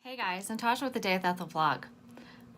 Hey guys, Natasha with the Day Without the Vlog.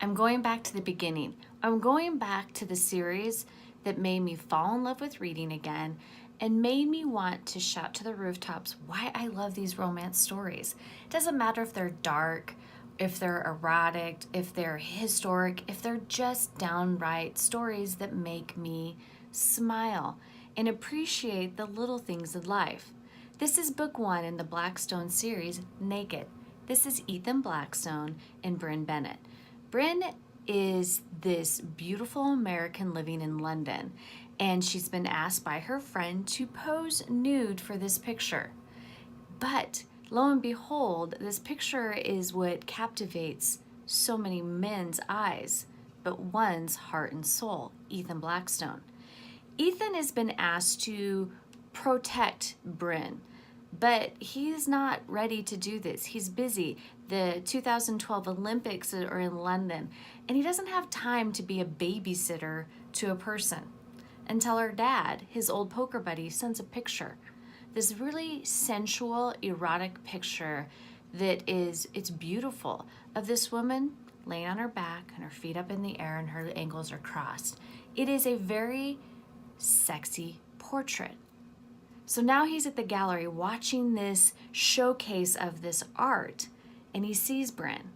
I'm going back to the beginning. I'm going back to the series that made me fall in love with reading again and made me want to shout to the rooftops why I love these romance stories. It doesn't matter if they're dark, if they're erotic, if they're historic, if they're just downright stories that make me smile and appreciate the little things in life. This is book 1 in the Blackstone series, Naked. This is Ethan Blackstone and Brynne Bennett. Brynne is this beautiful American living in London, and she's been asked by her friend to pose nude for this picture. But lo and behold, this picture is what captivates so many men's eyes, but one's heart and soul, Ethan Blackstone. Ethan has been asked to protect Brynne, but he's not ready to do this. He's busy. The 2012 Olympics are in London, and he doesn't have time to be a babysitter to a person until her dad, his old poker buddy, sends a picture. This really sensual, erotic picture it's beautiful, of this woman laying on her back and her feet up in the air and her ankles are crossed. It is a very sexy portrait. So now he's at the gallery watching this showcase of this art, and he sees Brynne.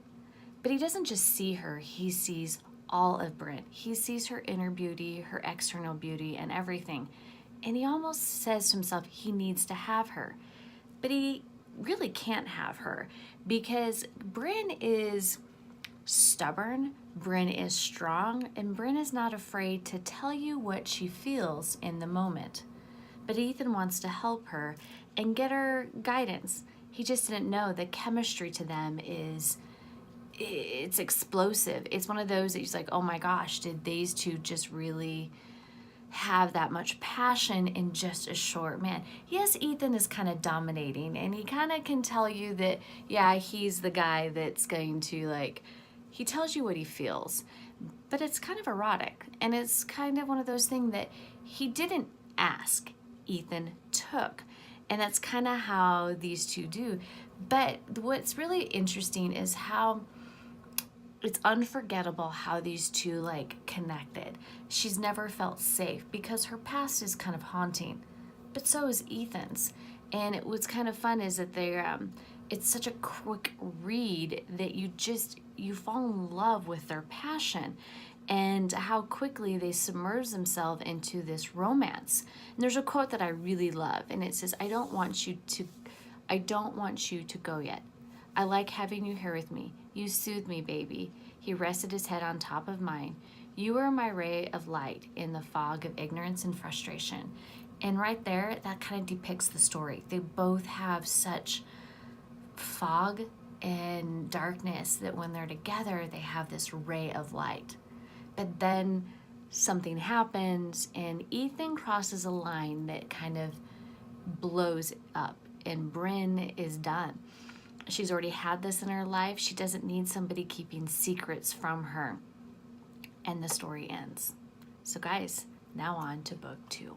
But he doesn't just see her, he sees all of Brynne. He sees her inner beauty, her external beauty, and everything. And he almost says to himself he needs to have her. But he really can't have her because Brynne is stubborn, Brynne is strong, and Brynne is not afraid to tell you what she feels in the moment. But Ethan wants to help her and get her guidance. He just didn't know the chemistry to them it's explosive. It's one of those that he's like, oh my gosh, did these two just really have that much passion in just a short man? Yes, Ethan is kind of dominating, and he kind of can tell you that, yeah, he's the guy that's going to, he tells you what he feels, but it's kind of erotic, and it's kind of one of those things that he didn't ask, Ethan took. And that's kind of how these two do. But what's really interesting is how it's unforgettable how these two connected. She's never felt safe because her past is kind of haunting, but so is Ethan's. And what's kind of fun is that it's such a quick read that you fall in love with their passion and how quickly they submerge themselves into this romance. And there's a quote that I really love, and it says, I don't want you to go yet. I like having you here with me. You soothe me, baby. He rested his head on top of mine. You are my ray of light in the fog of ignorance and frustration. And right there, that kind of depicts the story. They both have such fog and darkness that when they're together, they have this ray of light. But then something happens and Ethan crosses a line that kind of blows up, and Brynne is done. She's already had this in her life. She doesn't need somebody keeping secrets from her. And the story ends. So guys, now on to book 2.